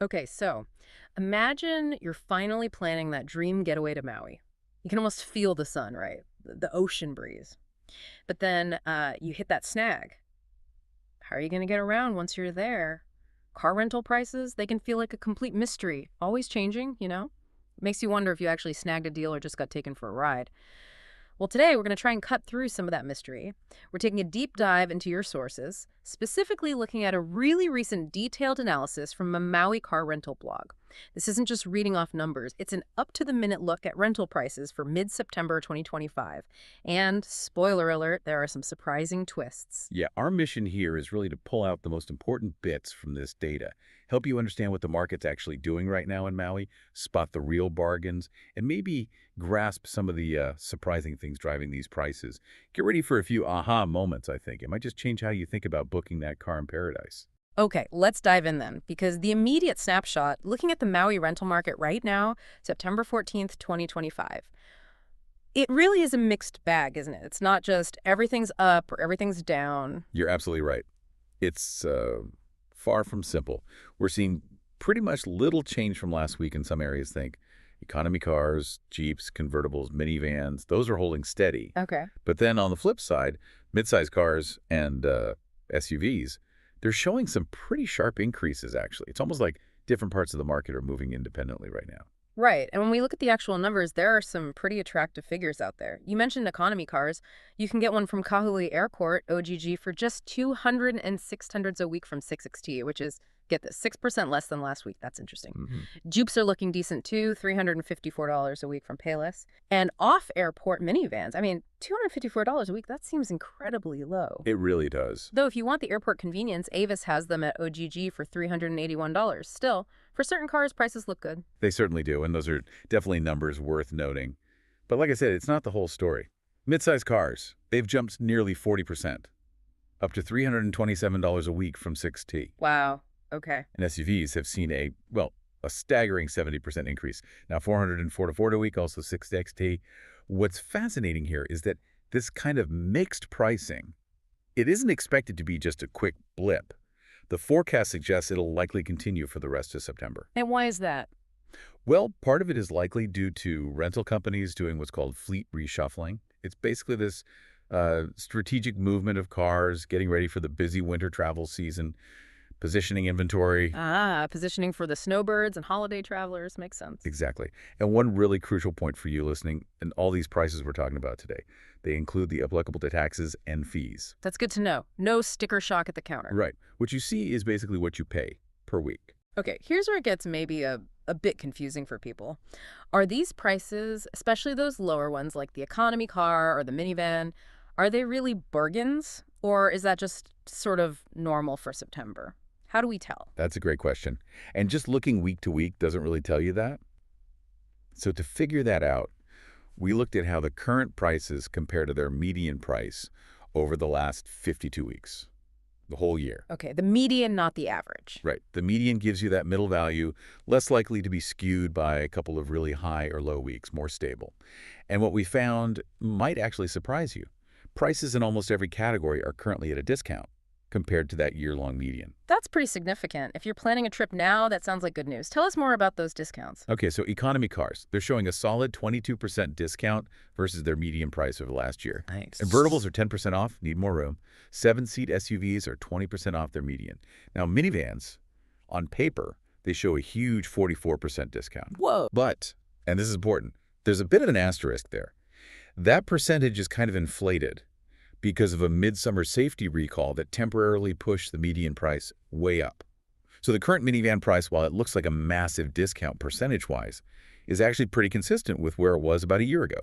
Okay, so imagine you're finally planning that dream getaway to Maui. You can almost feel the sun, right? The ocean breeze. But then you hit that snag. How are you going to get around once you're there? Car rental prices, they can feel like a complete mystery, always changing. Makes you wonder if you actually snagged a deal or just got taken for a ride. Well, today we're going to try and cut through some of that mystery. We're taking a deep dive into your sources, specifically looking at a really recent detailed analysis from a Maui car rental blog. This isn't just reading off numbers, it's an up-to-the-minute look at rental prices for mid-September 2025. And, spoiler alert, there are some surprising twists. Yeah, our mission here is really to pull out the most important bits from this data, help you understand what the market's actually doing right now in Maui, spot the real bargains, and maybe grasp some of the surprising things driving these prices. Get ready for a few aha moments, I think. It might just change how you think about booking that car in paradise. Okay, let's dive in then, because the immediate snapshot, looking at the Maui rental market right now, September 14th, 2025, it really is a mixed bag, isn't it? It's not just everything's up or everything's down. You're absolutely right. It's far from simple. We're seeing pretty much little change from last week in some areas, think. Economy cars, Jeeps, convertibles, minivans, those are holding steady. Okay. But then on the flip side, midsize cars and SUVs, they're showing some pretty sharp increases, actually. It's almost like different parts of the market are moving independently right now. Right. And when we look at the actual numbers, there are some pretty attractive figures out there. You mentioned economy cars. You can get one from Kahului Airport, OGG, for just 200 and 600s a week from 6XT, which is, get this, 6% less than last week. That's interesting. Jeeps are looking decent too, $354 a week from Payless. And off-airport minivans, I mean, $254 a week, that seems incredibly low. It really does. Though if you want the airport convenience, Avis has them at OGG for $381. Still, for certain cars, prices look good. They certainly do, and those are definitely numbers worth noting. But like I said, it's not the whole story. Midsize cars, they've jumped nearly 40%, up to $327 a week from 6T. Wow. Okay. And SUVs have seen a staggering 70% increase. Now, 404 a week, also 6XT. What's fascinating here is that this kind of mixed pricing, it isn't expected to be just a quick blip. The forecast suggests it'll likely continue for the rest of September. And why is that? Well, part of it is likely due to rental companies doing what's called fleet reshuffling. It's basically this strategic movement of cars, getting ready for the busy winter travel season, positioning inventory. Positioning for the snowbirds and holiday travelers makes sense. Exactly. And one really crucial point for you listening, and all these prices we're talking about today, they include the applicable to taxes and fees. That's good to know. No sticker shock at the counter. Right. What you see is basically what you pay per week. Okay, here's where it gets maybe a bit confusing for people. Are these prices, especially those lower ones like the economy car or the minivan, are they really bargains? Or is that just sort of normal for September? How do we tell? That's a great question. And just looking week to week doesn't really tell you that. So to figure that out, we looked at how the current prices compare to their median price over the last 52 weeks, the whole year. Okay, the median, not the average. Right. The median gives you that middle value, less likely to be skewed by a couple of really high or low weeks, more stable. And what we found might actually surprise you. Prices in almost every category are currently at a discount compared to that year-long median. That's pretty significant. If you're planning a trip now, that sounds like good news. Tell us more about those discounts. Okay, so economy cars, they're showing a solid 22% discount versus their median price over the last year. Nice. Convertibles are 10% off, need more room. 7-seat SUVs are 20% off their median. Now, minivans, on paper, they show a huge 44% discount. Whoa. But, and this is important, there's a bit of an asterisk there. That percentage is kind of inflated because of a midsummer safety recall that temporarily pushed the median price way up. So the current minivan price, while it looks like a massive discount percentage-wise, is actually pretty consistent with where it was about a year ago.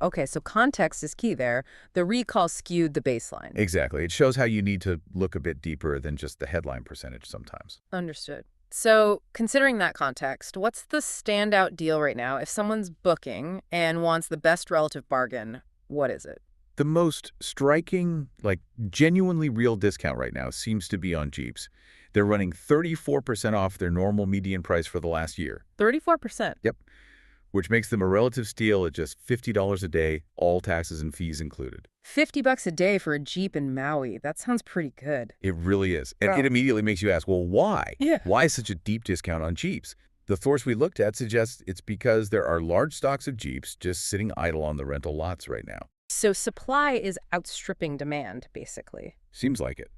Okay, so context is key there. The recall skewed the baseline. Exactly. It shows how you need to look a bit deeper than just the headline percentage sometimes. Understood. So considering that context, what's the standout deal right now? If someone's booking and wants the best relative bargain, what is it? The most striking, genuinely real discount right now seems to be on Jeeps. They're running 34% off their normal median price for the last year. 34%? Yep. which makes them a relative steal at just $50 a day, all taxes and fees included. $50 a day for a Jeep in Maui. That sounds pretty good. It really is. And Wow. it immediately makes you ask, well, why? Yeah. Why such a deep discount on Jeeps? The source we looked at suggests it's because there are large stocks of Jeeps just sitting idle on the rental lots right now. So supply is outstripping demand, basically. Seems like it.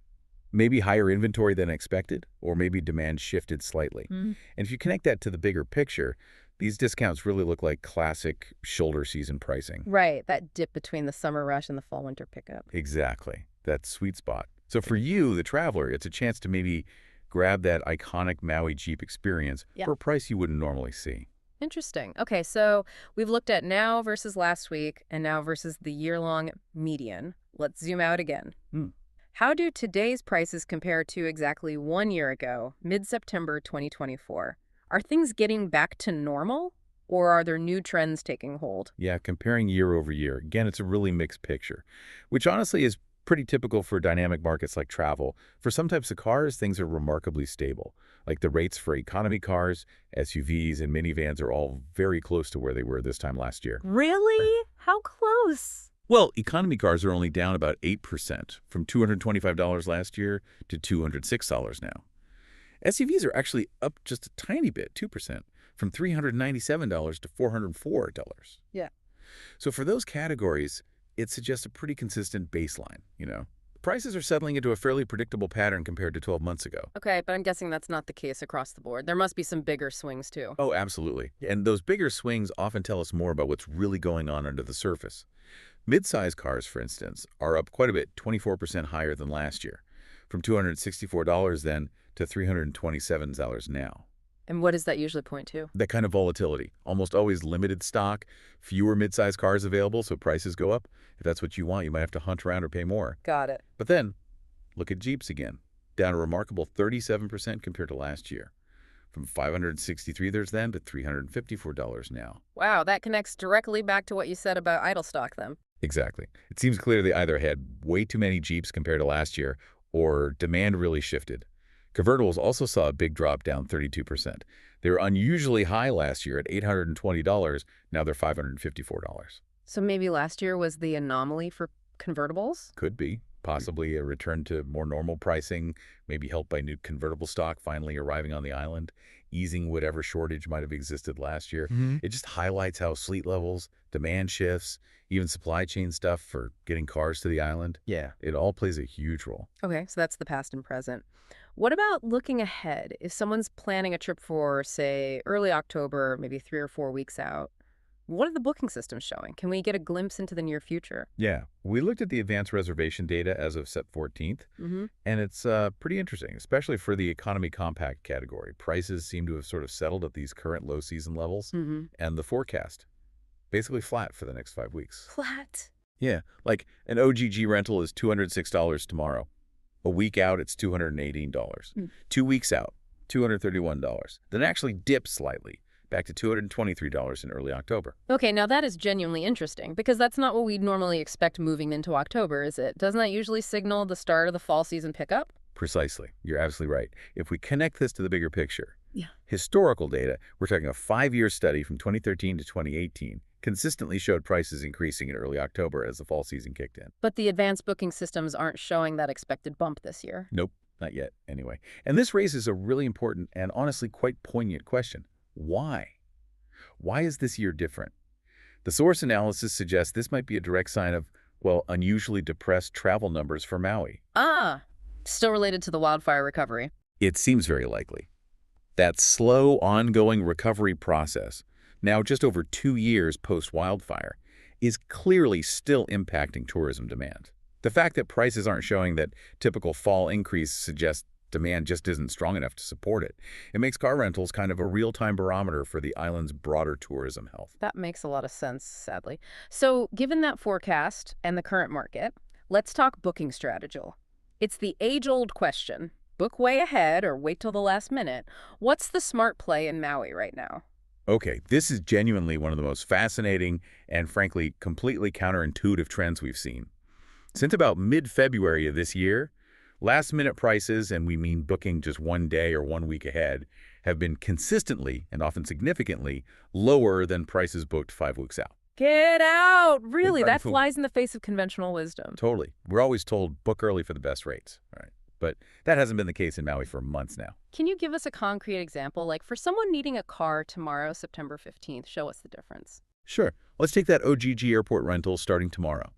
Maybe higher inventory than expected, or maybe demand shifted slightly. Mm. And if you connect that to the bigger picture, these discounts really look like classic shoulder season pricing. Right, that dip between the summer rush and the fall-winter pickup. Exactly. That sweet spot. So for you, the traveler, it's a chance to maybe grab that iconic Maui Jeep experience for a price you wouldn't normally see. Interesting. Okay, so we've looked at now versus last week and now versus the year-long median. Let's zoom out again. How do today's prices compare to exactly 1 year ago, mid-September 2024? Are things getting back to normal, or are there new trends taking hold? Yeah, comparing year over year, again, it's a really mixed picture, which honestly is pretty typical for dynamic markets like travel. For some types of cars, things are remarkably stable. Like the rates for economy cars, SUVs, and minivans are all very close to where they were this time last year. Really? How close? Well, economy cars are only down about 8%, from $225 last year to $206 now. SUVs are actually up just a tiny bit, 2%, from $397 to $404. Yeah. So for those categories, it suggests a pretty consistent baseline. Prices are settling into a fairly predictable pattern compared to 12 months ago. Okay, but I'm guessing that's not the case across the board. There must be some bigger swings, too. Oh, absolutely. And those bigger swings often tell us more about what's really going on under the surface. Mid-size cars, for instance, are up quite a bit, 24% higher than last year, from $264 then to $327 now. And what does that usually point to? That kind of volatility, almost always limited stock, fewer mid-size cars available, so prices go up. If that's what you want, you might have to hunt around or pay more. Got it. But then, look at Jeeps again, down a remarkable 37% compared to last year, from $563 then to $354 now. Wow, that connects directly back to what you said about idle stock, then. Exactly. It seems clear they either had way too many Jeeps compared to last year, or demand really shifted. Convertibles also saw a big drop, down 32%. They were unusually high last year at $820. Now they're $554. So maybe last year was the anomaly for convertibles? Could be. Possibly a return to more normal pricing, maybe helped by new convertible stock finally arriving on the island, easing whatever shortage might have existed last year. It just highlights how fleet levels, demand shifts, even supply chain stuff for getting cars to the island. Yeah. It all plays a huge role. Okay, so that's the past and present. What about looking ahead? If someone's planning a trip for, say, early October, maybe 3 or 4 weeks out, what are the booking systems showing? Can we get a glimpse into the near future? Yeah, we looked at the advanced reservation data as of Sep 14th, and it's pretty interesting, especially for the economy compact category. Prices seem to have sort of settled at these current low season levels, and the forecast, basically flat for the next 5 weeks. Flat. Yeah, like an OGG rental is $206 tomorrow. A week out, it's $218. 2 weeks out, $231. Then it actually dips slightly, back to $223 in early October. Okay, now that is genuinely interesting because that's not what we'd normally expect moving into October, is it? Doesn't that usually signal the start of the fall season pickup? Precisely. You're absolutely right. If we connect this to the bigger picture, Yeah. historical data, we're talking a 5-year study from 2013 to 2018, consistently showed prices increasing in early October as the fall season kicked in. But the advanced booking systems aren't showing that expected bump this year. Nope, not yet, anyway. And this raises a really important and honestly quite poignant question. Why? Why is this year different? The source analysis suggests this might be a direct sign of, well, unusually depressed travel numbers for Maui. Ah, still related to the wildfire recovery. It seems very likely. That slow, ongoing recovery process, now just over 2 years post-wildfire, is clearly still impacting tourism demand. The fact that prices aren't showing that typical fall increase suggests demand just isn't strong enough to support it. It makes car rentals kind of a real-time barometer for the island's broader tourism health. That makes a lot of sense, sadly. So given that forecast and the current market, let's talk booking strategy. It's the age-old question. Book way ahead or wait till the last minute. What's the smart play in Maui right now? Okay, this is genuinely one of the most fascinating and, frankly, completely counterintuitive trends we've seen. Since about mid-February of this year, last-minute prices, and we mean booking just 1 day or 1 week ahead, have been consistently, and often significantly, lower than prices booked 5 weeks out. Get out! Big Really, time that fool. flies in the face of conventional wisdom. Totally. We're always told book early for the best rates. All right. But that hasn't been the case in Maui for months now. Can you give us a concrete example? Like for someone needing a car tomorrow, September 15th, show us the difference. Sure. Let's take that OGG airport rental starting tomorrow.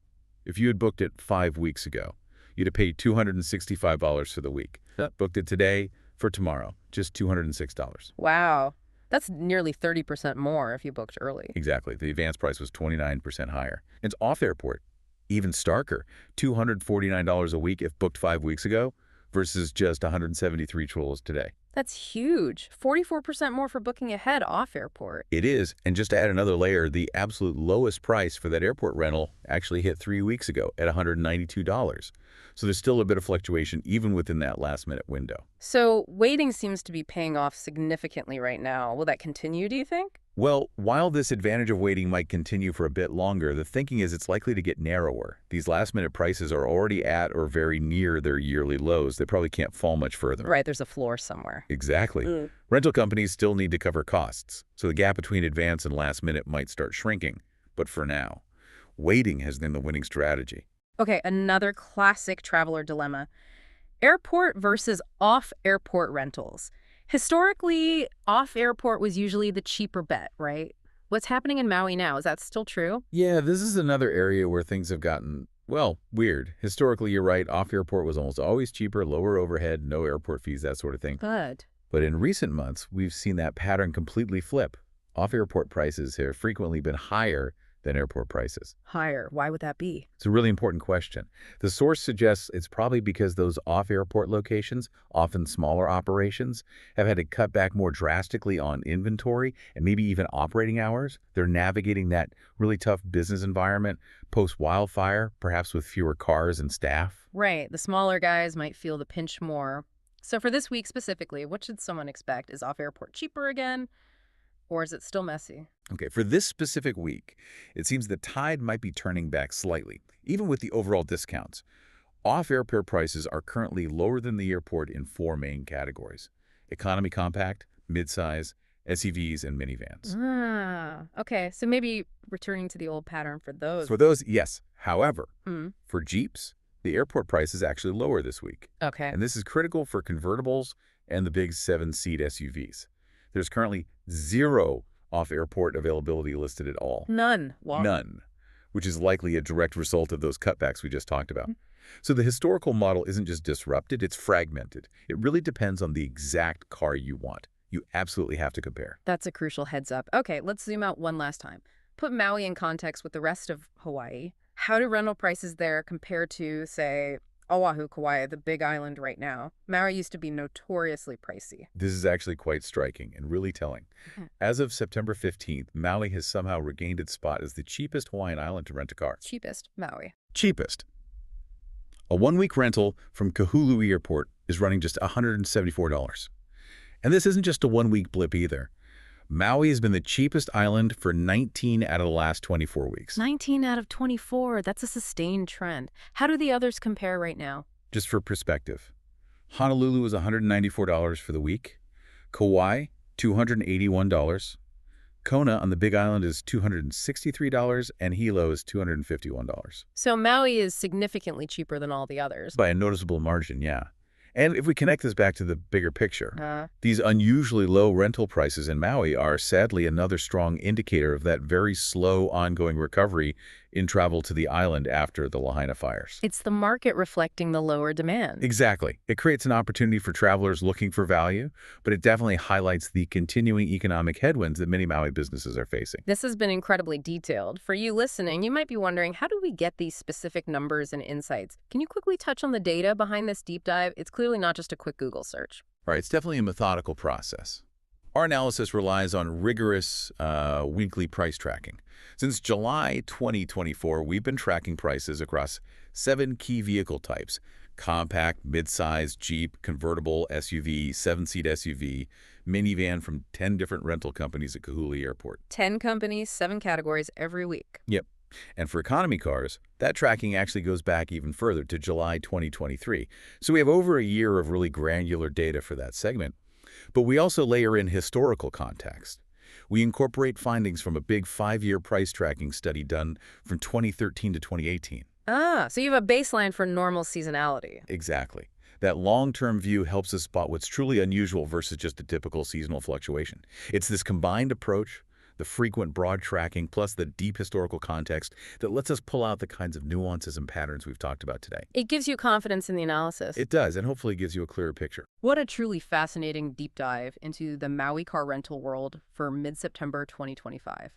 If you had booked it 5 weeks ago, you'd have paid $265 for the week. Yep. Booked it today for tomorrow, just $206. Wow. That's nearly 30% more if you booked early. Exactly. The advance price was 29% higher. It's off airport. Even starker, $249 a week if booked 5 weeks ago versus just 173 trills today. That's huge. 44% more for booking ahead off airport. It is, and just to add another layer, the absolute lowest price for that airport rental actually hit 3 weeks ago at $192. So there's still a bit of fluctuation even within that last-minute window. So waiting seems to be paying off significantly right now. Will that continue, do you think? Well, while this advantage of waiting might continue for a bit longer, the thinking is it's likely to get narrower. These last-minute prices are already at or very near their yearly lows. They probably can't fall much further. Right, there's a floor somewhere. Exactly. Rental companies still need to cover costs, so the gap between advance and last minute might start shrinking. But for now, waiting has been the winning strategy. Okay, another classic traveler dilemma. Airport versus off-airport rentals. Historically, off-airport was usually the cheaper bet, right? What's happening in Maui now? Is that still true? Yeah, this is another area where things have gotten, well, weird. Historically, you're right, off-airport was almost always cheaper, lower overhead, no airport fees, that sort of thing. Good. But in recent months, we've seen that pattern completely flip. Off-airport prices have frequently been higher than airport prices. Higher. Why would that be? It's a really important question. The source suggests it's probably because those off-airport locations, often smaller operations, have had to cut back more drastically on inventory and maybe even operating hours. They're navigating that really tough business environment post-wildfire, perhaps with fewer cars and staff. Right. The smaller guys might feel the pinch more. So for this week specifically, what should someone expect? Is off-airport cheaper again? Or is it still messy? Okay, for this specific week, it seems the tide might be turning back slightly, even with the overall discounts. Off-airport prices are currently lower than the airport in 4 main categories: economy compact, midsize, SUVs, and minivans. Okay. So maybe returning to the old pattern for those. For those, yes. However, Mm, for Jeeps, the airport price is actually lower this week. okay. And this is critical for convertibles and the big 7-seat SUVs. There's currently 0 off-airport availability listed at all. None. Wow. None, which is likely a direct result of those cutbacks we just talked about. So the historical model isn't just disrupted, it's fragmented. It really depends on the exact car you want. You absolutely have to compare. That's a crucial heads up. Okay, let's zoom out one last time. Put Maui in context with the rest of Hawaii. How do rental prices there compare to, say, Oahu, Kauai, the big island right now? Maui used to be notoriously pricey. This is actually quite striking and really telling. Mhm. As of September 15th, Maui has somehow regained its spot as the cheapest Hawaiian island to rent a car. Cheapest, Maui. Cheapest. A 1-week rental from Kahului Airport is running just $174. And this isn't just a 1-week blip either. Maui has been the cheapest island for 19 out of the last 24 weeks. 19 out of 24. That's a sustained trend. How do the others compare right now? Just for perspective, Honolulu is $194 for the week, Kauai, $281, Kona on the Big Island is $263, and Hilo is $251. So Maui is significantly cheaper than all the others. By a noticeable margin, yeah. And if we connect this back to the bigger picture, Uh, these unusually low rental prices in Maui are sadly another strong indicator of that very slow ongoing recovery in travel to the island after the Lahaina fires. It's the market reflecting the lower demand. Exactly. It creates an opportunity for travelers looking for value, but it definitely highlights the continuing economic headwinds that many Maui businesses are facing. This has been incredibly detailed. For you listening, you might be wondering, how do we get these specific numbers and insights? Can you quickly touch on the data behind this deep dive? It's clearly not just a quick Google search. All right, it's definitely a methodical process. Our analysis relies on rigorous weekly price tracking. Since July 2024, we've been tracking prices across 7 key vehicle types: compact, midsize, Jeep, convertible, SUV, 7-seat SUV, minivan from 10 different rental companies at Kahului Airport. 10 companies, 7 categories every week. Yep. And for economy cars, that tracking actually goes back even further to July 2023. So we have over a year of really granular data for that segment. But we also layer in historical context. We incorporate findings from a big 5-year price tracking study done from 2013 to 2018. Ah, so you have a baseline for normal seasonality. Exactly. That long-term view helps us spot what's truly unusual versus just a typical seasonal fluctuation. It's this combined approach, the frequent broad tracking, plus the deep historical context that lets us pull out the kinds of nuances and patterns we've talked about today. It gives you confidence in the analysis. It does, and hopefully gives you a clearer picture. What a truly fascinating deep dive into the Maui car rental world for mid-September 2025.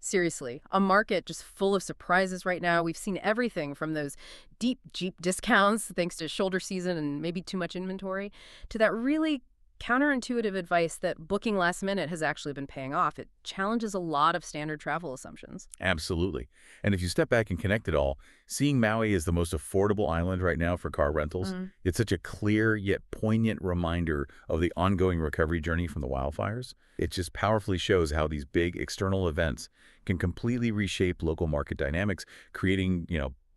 Seriously, a market just full of surprises right now. We've seen everything from those deep Jeep discounts, thanks to shoulder season and maybe too much inventory, to that really counterintuitive advice that booking last minute has actually been paying off. It challenges a lot of standard travel assumptions. Absolutely. And if you step back and connect it all, seeing Maui as the most affordable island right now for car rentals, it's such a clear yet poignant reminder of the ongoing recovery journey from the wildfires. It just powerfully shows how these big external events can completely reshape local market dynamics, creating,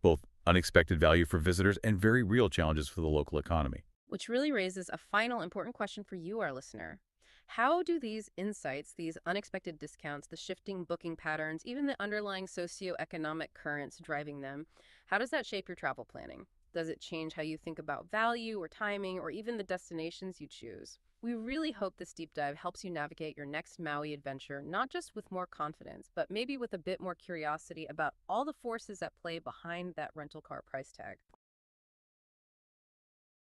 both unexpected value for visitors and very real challenges for the local economy. Which really raises a final important question for you, our listener. How do these insights, these unexpected discounts, the shifting booking patterns, even the underlying socioeconomic currents driving them, how does that shape your travel planning? Does it change how you think about value or timing or even the destinations you choose? We really hope this deep dive helps you navigate your next Maui adventure, not just with more confidence, but maybe with a bit more curiosity about all the forces at play behind that rental car price tag.